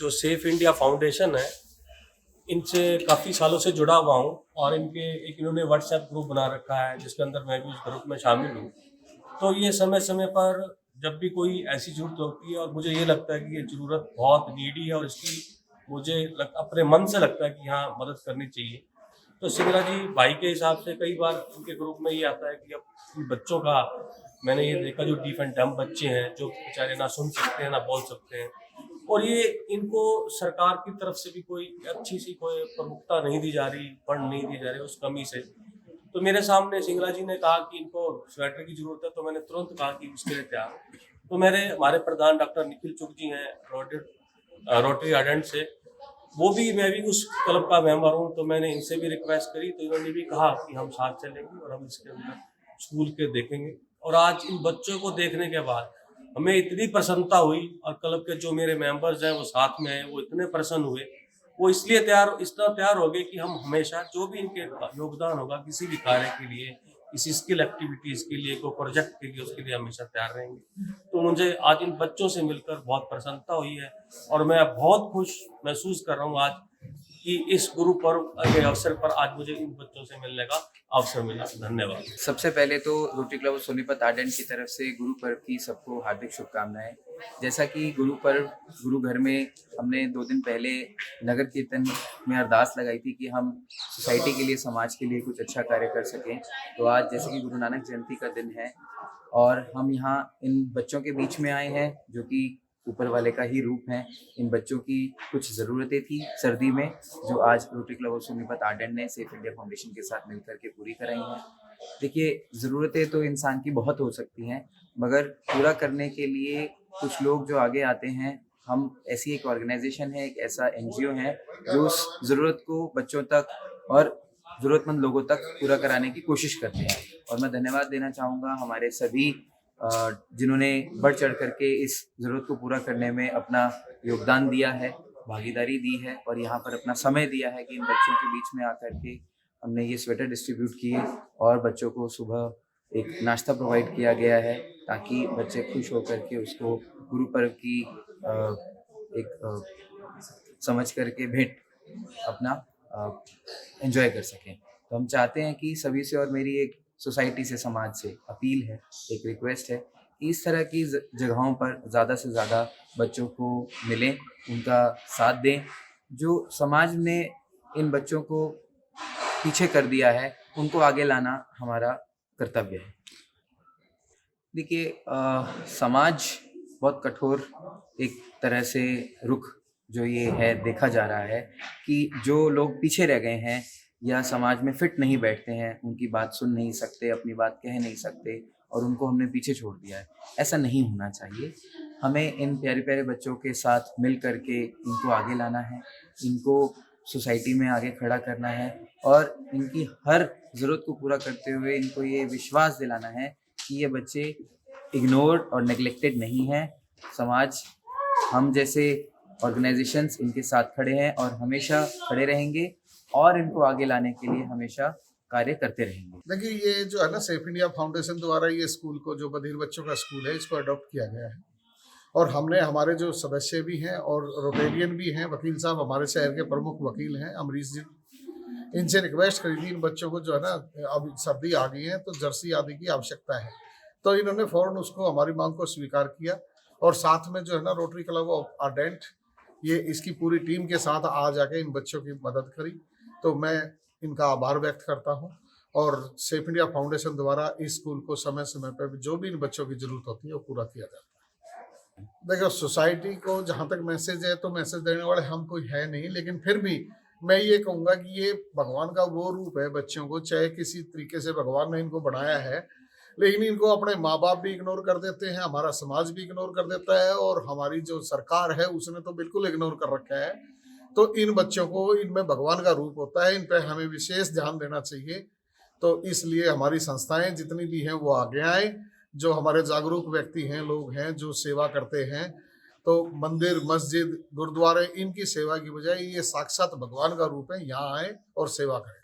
जो safe India foundation है, इनसे काफ़ी सालों से जुड़ा हुआ हूँ और इन्होंने व्हाट्सएप ग्रुप बना रखा है जिसके अंदर मैं भी उस ग्रुप में शामिल हूँ। तो ये समय समय पर जब भी कोई ऐसी ज़रूरत होती है और मुझे ये लगता है कि ये ज़रूरत बहुत नीडी है और इसकी अपने मन से लगता है कि हाँ, मदद करनी चाहिए। तो सिंगला जी भाई के हिसाब से कई बार उनके ग्रुप में ये आता है कि अब इन बच्चों का मैंने ये देखा जो डीफ एंड डम्ब बच्चे हैं, जो बेचारे ना सुन सकते हैं, ना बोल सकते हैं और ये इनको सरकार की तरफ से भी कोई अच्छी सी कोई प्रमुखता नहीं दी जा रही, फंड नहीं दी जा रही उस कमी से। तो मेरे सामने सिंगला जी ने कहा कि इनको स्वेटर की ज़रूरत है, तो मैंने तुरंत कहा कि उसके लिए तैयार हूँ। तो हमारे प्रधान डॉक्टर निखिल चुग जी हैं रोटरी आर्डेंट से, मैं भी उस क्लब का मेंबर हूँ, तो मैंने इनसे भी रिक्वेस्ट करी, तो इन्होंने भी कहा कि हम साथ चलेंगे और हम इसके अंदर स्कूल के देखेंगे। और आज इन बच्चों को देखने के बाद हमें इतनी प्रसन्नता हुई और क्लब के जो मेरे मेंबर्स हैं वो साथ में हैं, वो इतने प्रसन्न हुए, वो इसलिए इतना तैयार हो गए कि हम हमेशा जो भी इनके योगदान होगा किसी भी कार्य के लिए, किसी स्किल एक्टिविटीज़ के लिए, कोई प्रोजेक्ट के लिए, उसके लिए हमेशा तैयार रहेंगे। तो मुझे आज इन बच्चों से मिलकर बहुत प्रसन्नता हुई है और मैं बहुत खुश महसूस कर रहा हूँ आज कि इस गुरु पर्व के अवसर पर आज मुझे इन बच्चों से मिलने का अवसर मिला। धन्यवाद। सबसे पहले तो rotary club of Sonipat ardent की तरफ से गुरु पर्व की सबको हार्दिक शुभकामनाएं। जैसा कि गुरु पर्व गुरु घर में हमने 2 दिन पहले नगर कीर्तन में अरदास लगाई थी कि हम सोसाइटी के लिए, समाज के लिए कुछ अच्छा कार्य कर सकें। तो आज जैसे कि गुरु नानक जयंती का दिन है और हम यहाँ इन बच्चों के बीच में आए हैं जो कि ऊपर वाले का ही रूप है। इन बच्चों की कुछ ज़रूरतें थी सर्दी में, जो आज rotary club of Sonipat ardent ने सेफ इंडिया फाउंडेशन के साथ मिलकर के पूरी कराई हैं। देखिए, ज़रूरतें तो इंसान की बहुत हो सकती हैं, मगर पूरा करने के लिए कुछ लोग जो आगे आते हैं, हम ऐसी एक ऑर्गेनाइजेशन है, एक ऐसा एनजीओ है जो उस ज़रूरत को बच्चों तक और ज़रूरतमंद लोगों तक पूरा कराने की कोशिश करते हैं। और मैं धन्यवाद देना चाहूँगा हमारे सभी जिन्होंने बढ़ चढ़ करके इस ज़रूरत को पूरा करने में अपना योगदान दिया है, भागीदारी दी है और यहाँ पर अपना समय दिया है कि इन बच्चों के बीच में आकर के हमने ये स्वेटर डिस्ट्रीब्यूट किए और बच्चों को सुबह एक नाश्ता प्रोवाइड किया गया है ताकि बच्चे खुश होकर के उसको गुरु पर्व की समझ करके भेंट अपना एंजॉय कर सकें। तो हम चाहते हैं कि सभी से, और मेरी एक सोसाइटी से, समाज से अपील है, एक रिक्वेस्ट है कि इस तरह की जगहों पर ज़्यादा से ज़्यादा बच्चों को मिलें, उनका साथ दें। जो समाज ने इन बच्चों को पीछे कर दिया है, उनको आगे लाना हमारा कर्तव्य है। देखिए, समाज बहुत कठोर एक तरह से रुख जो ये है देखा जा रहा है कि जो लोग पीछे रह गए हैं या समाज में फिट नहीं बैठते हैं, उनकी बात सुन नहीं सकते, अपनी बात कह नहीं सकते और उनको हमने पीछे छोड़ दिया है। ऐसा नहीं होना चाहिए। हमें इन प्यारे प्यारे बच्चों के साथ मिल कर के इनको आगे लाना है, इनको सोसाइटी में आगे खड़ा करना है और इनकी हर ज़रूरत को पूरा करते हुए इनको ये विश्वास दिलाना है कि ये बच्चे इग्नोर्ड और नेग्लेक्टेड नहीं हैं। समाज, हम जैसे ऑर्गेनाइजेशंस इनके साथ खड़े हैं और हमेशा खड़े रहेंगे और इनको आगे लाने के लिए हमेशा कार्य करते रहेंगे। देखिए, ये जो है ना, सेफ इंडिया फाउंडेशन द्वारा ये स्कूल को, जो बधिर बच्चों का स्कूल है, इसको अडॉप्ट किया गया है और हमने, हमारे जो सदस्य भी हैं और रोटेरियन भी हैं, वकील साहब हमारे शहर के प्रमुख वकील हैं अमरीश जी, इनसे रिक्वेस्ट करी थी इन बच्चों को, जो है ना, अब सर्दी आ गई है तो जर्सी आदि की आवश्यकता है, तो इन्होंने फ़ौरन उसको, हमारी मांग को स्वीकार किया और साथ में जो है ना, रोटरी क्लब ऑफ आर्डेंट ये इसकी पूरी टीम के साथ आ जाके इन बच्चों की मदद करी। तो मैं इनका आभार व्यक्त करता हूँ और सेफ इंडिया फाउंडेशन द्वारा इस स्कूल को समय समय पर जो भी इन बच्चों की जरूरत होती है वो पूरा किया जाता है। देखो, सोसाइटी को जहाँ तक मैसेज है, तो मैसेज देने वाले हम कोई है नहीं, लेकिन फिर भी मैं ये कहूँगा कि ये भगवान का वो रूप है बच्चों को, चाहे किसी तरीके से भगवान ने इनको बनाया है, लेकिन इनको अपने माँ बाप भी इग्नोर कर देते हैं, हमारा समाज भी इग्नोर कर देता है और हमारी जो सरकार है उसने तो बिल्कुल इग्नोर कर रखा है। तो इन बच्चों को, इनमें भगवान का रूप होता है, इन पर हमें विशेष ध्यान देना चाहिए। तो इसलिए हमारी संस्थाएं जितनी भी हैं वो आगे आए, जो हमारे जागरूक व्यक्ति हैं, लोग हैं जो सेवा करते हैं, तो मंदिर, मस्जिद, गुरुद्वारे, इनकी सेवा की बजाय ये साक्षात भगवान का रूप है, यहाँ आए और सेवा करें।